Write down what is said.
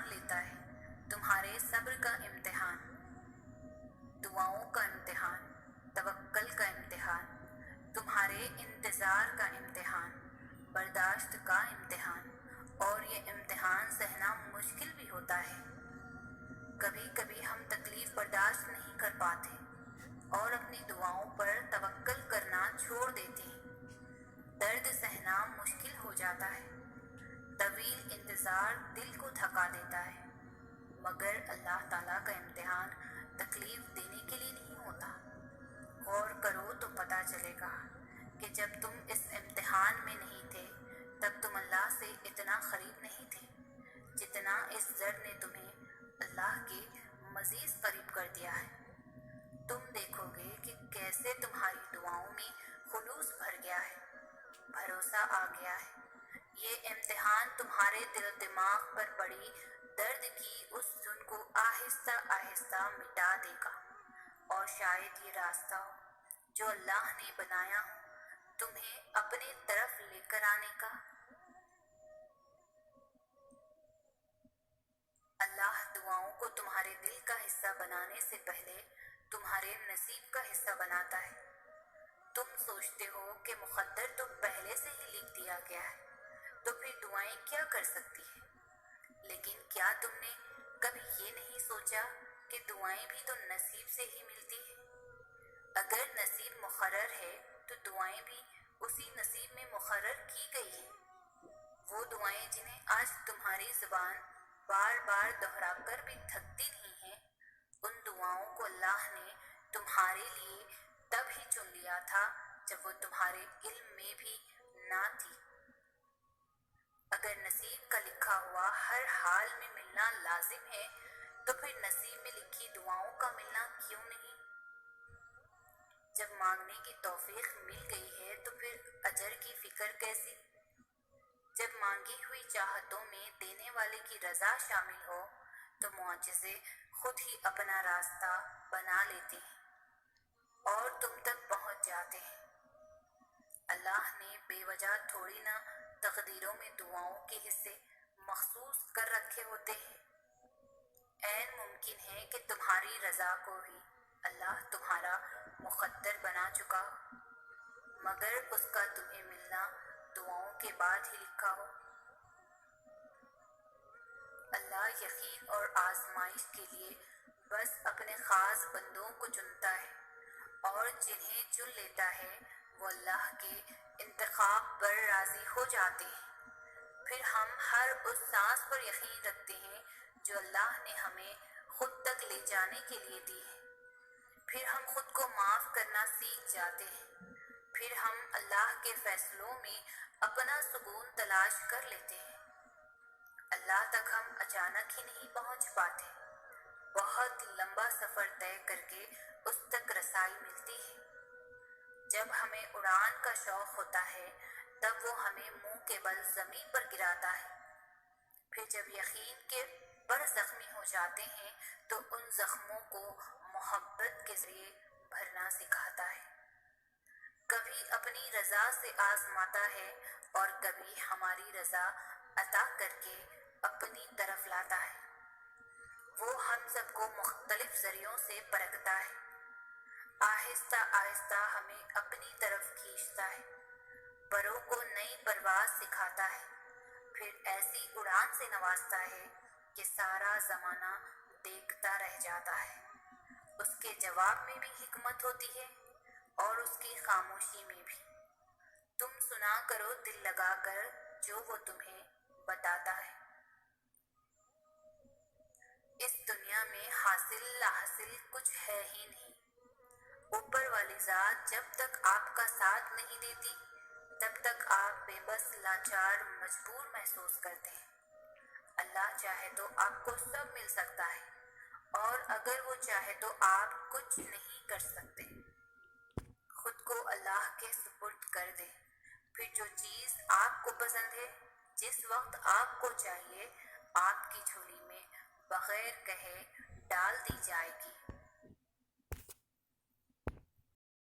لیتا ہے تمہارے صبر کا امتحان، دعاؤں کا امتحان، توکل کا امتحان، تمہارے انتظار کا امتحان، برداشت کا امتحان، اور یہ امتحان سہنا مشکل بھی ہوتا ہے۔ کبھی کبھی ہم تکلیف برداشت نہیں کر پاتے اور اپنی دعاؤں پر توکل کرنا چھوڑ دیتے ہیں۔ درد سہنا مشکل ہو جاتا ہے، طویل انتظار دل کو تھکا دیتا ہے، مگر اللہ تعالیٰ کا امتحان تکلیف دینے کے لیے نہیں ہوتا۔ غور کرو تو پتہ چلے گا کہ جب تم اس امتحان میں نہیں تھے تب تم اللہ سے اتنا قریب نہیں تھے جتنا اس زر نے تمہیں اللہ کے مزید قریب کر دیا ہے۔ تم دیکھو گے کہ کیسے تمہاری دعاؤں میں خلوص بھر گیا ہے، بھروسہ آ گیا ہے۔ یہ امتحان تمہارے دل و دماغ پر پڑی درد کی اس دھن کو آہستہ آہستہ مٹا دے گا، اور شاید یہ راستہ ہو جو اللہ نے بنایا ہو تمہیں اپنے طرف لے کر آنے کا۔ اللہ دعاؤں کو تمہارے دل کا حصہ بنانے سے پہلے تمہارے نصیب کا حصہ بناتا ہے۔ تم سوچتے ہو کہ مقدر تو پہلے سے ہی لکھ دیا گیا ہے، تو پھر دعائیں کیا کر سکتی ہیں؟ لیکن کیا تم نے کبھی یہ نہیں سوچا کہ دعائیں بھی تو نصیب سے ہی ملتی ہیں؟ اگر نصیب مقرر ہے تو دعائیں بھی اسی نصیب میں مقرر کی گئی ہیں۔ وہ دعائیں جنہیں آج تمہاری زبان بار بار دہرا کر بھی تھکتی نہیں ہے، ان دعاؤں کو اللہ نے تمہارے لیے تب ہی چن لیا تھا جب وہ تمہارے علم میں بھی نہ تھی۔ اگر نصیب کا لکھا ہوا ہر حال میں ملنا لازم ہے تو پھر نصیب میں لکھی دعاؤں کا ملنا کیوں نہیں؟ جب مانگنے کی توفیق مل گئی ہے تو پھر اجر کی فکر کیسی؟ جب مانگی ہوئی چاہتوں میں دینے والے کی رضا شامل ہو تو معجزے خود ہی اپنا راستہ بنا لیتے ہیں اور تم تک پہنچ جاتے ہیں۔ اللہ نے بے وجہ تھوڑی نہ تقدیروں میں دعاؤں کے حصے مخصوص کر رکھے ہوتے ہیں۔ عین ممکن ہے کہ تمہاری رضا کو ہی اللہ تمہارا مقدر بنا چکا ہو، مگر اس کا تمہیں ملنا دعاؤں کے بعد ہی لکھا ہو۔ اللہ یقین اور آزمائش کے لیے بس اپنے خاص بندوں کو چنتا ہے، اور جنہیں چن لیتا ہے وہ اللہ کے انتخاب پر راضی ہو جاتے ہیں۔ پھر ہم ہر اس سانس پر یقین رکھتے ہیں جو اللہ نے ہمیں خود تک لے جانے کے لیے دی ہے۔ پھر ہم خود کو معاف کرنا سیکھ جاتے ہیں۔ پھر ہم اللہ کے فیصلوں میں اپنا سکون تلاش کر لیتے ہیں۔ اللہ تک ہم اچانک ہی نہیں پہنچ پاتے، بہت لمبا سفر طے کر کے اس تک رسائی ملتی ہے۔ جب ہمیں اڑان کا شوق ہوتا ہے تب وہ ہمیں منہ کے بل زمین پر گراتا ہے۔ پھر جب یقین کے پر زخمی ہو جاتے ہیں تو ان زخموں کو محبت کے ذریعے بھرنا سکھاتا ہے۔ کبھی اپنی رضا سے آزماتا ہے اور کبھی ہماری رضا عطا کر کے اپنی طرف لاتا ہے۔ وہ ہم سب کو مختلف ذریعوں سے پرکھتا ہے، آہستہ آہستہ ہمیں اپنی طرف کھینچتا ہے، پروں کو نئی پرواز سکھاتا ہے، پھر ایسی اڑان سے نوازتا ہے کہ سارا زمانہ دیکھتا رہ جاتا ہے۔ اس کے جواب میں بھی حکمت ہوتی ہے اور اس کی خاموشی میں بھی۔ تم سنا کرو دل لگا کر جو وہ تمہیں بتاتا ہے۔ اس دنیا میں حاصل لاحصل کچھ ہے ہی نہیں۔ اوپر والی ذات جب تک آپ کا ساتھ نہیں دیتی تب تک آپ بے بس، لاچار، مجبور محسوس کرتے ہیں۔ اللہ چاہے تو آپ کو سب مل سکتا ہے، اور اگر وہ چاہے تو آپ کچھ نہیں کر سکتے۔ خود کو اللہ کے سپرد کر دیں، پھر جو چیز آپ کو پسند ہے جس وقت آپ کو چاہیے آپ کی جھولی میں بغیر کہے ڈال دی جائے گی۔